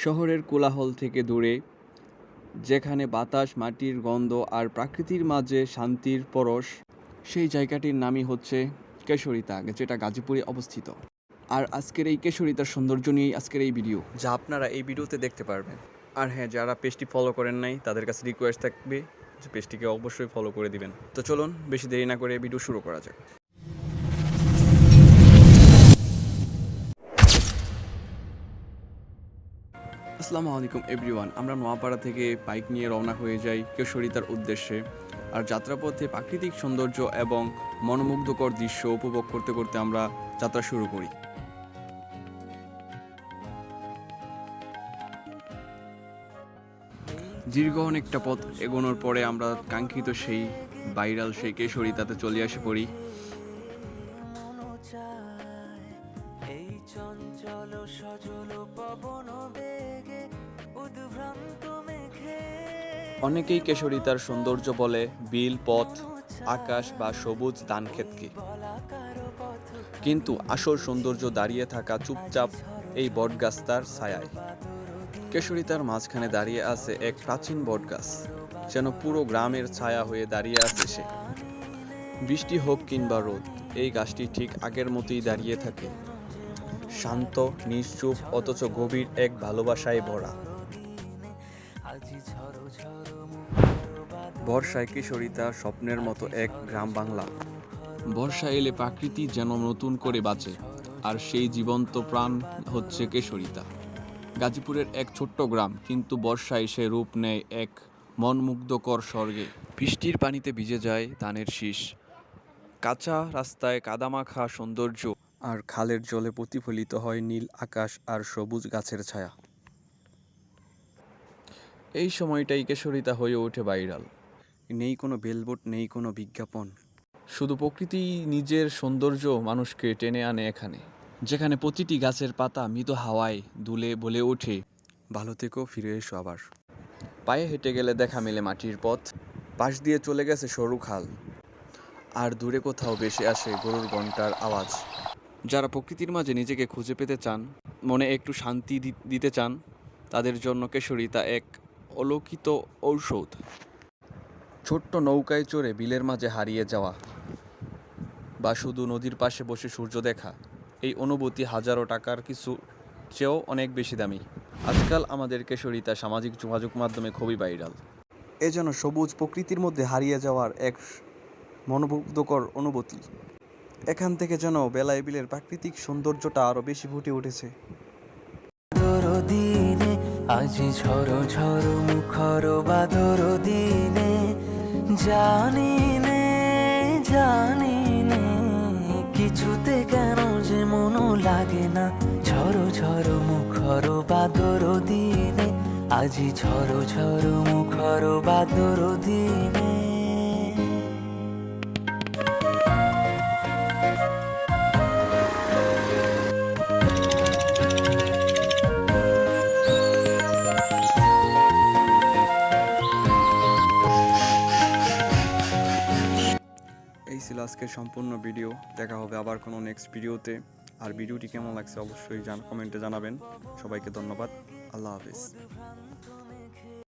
শহরের কোলাহল থেকে দূরে, যেখানে বাতাস, মাটির গন্ধ আর প্রকৃতির মাঝে শান্তির পরশ, সেই জায়গাটির নামই হচ্ছে কেশরিতা, যেটা গাজীপুরে অবস্থিত। আর আজকের এই কেশরিতার সৌন্দর্য নিয়েই আজকের এই ভিডিও, যা আপনারা এই ভিডিওতে দেখতে পারবেন। আর হ্যাঁ, যারা পেজটি ফলো করেন নাই তাদের কাছে রিকোয়েস্ট থাকবে যে পেজটিকে অবশ্যই ফলো করে দিবেন। তো চলুন বেশি দেরি না করে ভিডিও শুরু করা যাক। আসসালামু আলাইকুম এভরিওয়ান। আমরা নোয়াপাড়া থেকে বাইক নিয়ে রওনা হয়ে যাই কেশরিতার উদ্দেশ্যে। আর যাত্রাপথে প্রাকৃতিক সৌন্দর্য এবং মনোমুগ্ধকর দৃশ্য উপভোগ করতে করতে আমরা যাত্রা শুরু করি। দীর্ঘ অনেকটা পথ এগোনোর পরে আমরা কাঙ্ক্ষিত সেই ভাইরাল সেই কেশরিতাতে চলে আসে পড়ি। অনেকেই কেশরিতার সৌন্দর্য বলে বিল, পথ, আকাশ বা সবুজ ধানক্ষেতকে, কিন্তু আসল সৌন্দর্য দাঁড়িয়ে থাকা চুপচাপ এই বটগাছটার ছায়ায়। কেশরিতার মাঝখানে দাঁড়িয়ে আছে এক প্রাচীন বটগাছ, যেন পুরো গ্রামের ছায়া হয়ে দাঁড়িয়ে আছে সে। বৃষ্টি হোক কিংবা রোদ, এই গাছটি ঠিক আগের মতোই দাঁড়িয়ে থাকে, শান্ত, নিশ্চুপ, অথচ গভীর এক ভালোবাসায় ভরা। বর্ষায় কেশরিতা স্বপ্নের মতো এক গ্রাম বাংলা। বর্ষা এলে প্রকৃতি যেন নতুন করে বাঁচে, আর সেই জীবন্ত প্রাণ হচ্ছে কেশরিতা। গাজীপুরের এক ছোট্ট গ্রাম, কিন্তু বর্ষায় সে রূপ নেয় এক মনমুগ্ধকর স্বর্গে। বৃষ্টির পানিতে ভিজে যায় ধানের শীষ, কাঁচা রাস্তায় কাদামাখা সৌন্দর্য, আর খালের জলে প্রতিফলিত হয় নীল আকাশ আর সবুজ গাছের ছায়া। এই সময়টাই কেশরিতা হয়ে ওঠে ভাইরাল। নেই কোনো বেলবোর্ড, নেই কোনো বিজ্ঞাপন, শুধু প্রকৃতি নিজের সৌন্দর্য মানুষকে টেনে আনে এখানে, যেখানে প্রতিটি গাছের পাতা মৃদু হাওয়ায় দুলে বলে ওঠে, ভালো থেকো, ফিরে এসো আবার। পায়ে হেঁটে গেলে দেখা মেলে মাটির পথ, পাশ দিয়ে চলে গেছে সরু খাল, আর দূরে কোথাও ভেসে আসে গরুর ঘণ্টার আওয়াজ। যারা প্রকৃতির মাঝে নিজেকে খুঁজে পেতে চান, মনে একটু শান্তি দিতে চান, তাদের জন্য কেশরিতা এক অলৌকিক ঔষধ। ছোট্ট নৌকায় চড়ে বিলের মাঝে হারিয়ে যাওয়া, বা শুধু নদীর পাশে বসে সূর্য দেখা, এই অনুভূতি হাজারো টাকার কিছু চেয়েও অনেক বেশি দামি। আজকাল আমাদের কেশরিতা সামাজিক যোগাযোগ মাধ্যমে খুবই ভাইরাল। এ যেন সবুজ প্রকৃতির মধ্যে হারিয়ে যাওয়ার এক মনোমুগ্ধকর অনুভূতি। এখান থেকে যেন বেলায় বিলের প্রাকৃতিক সৌন্দর্যটা আরো বেশি ফুটে উঠেছে। আজি ঝড়ো ঝড়ো মুখর বাদর দিনে, জানি নে কিছুতে কেন যে মন লাগে না। ঝড়ো ঝড়ো মুখর বাদর দিনে, আজি ঝড়ো ঝড়ো মুখর বাদর দিনে। এই ছিল আজকের সম্পূর্ণ ভিডিও। দেখা হবে আবার কোনো নেক্সট ভিডিওতে। আর ভিডিওটি কেমন লাগছে অবশ্যই কমেন্টে জানাবেন। সবাইকে ধন্যবাদ। আল্লাহ হাফেজ।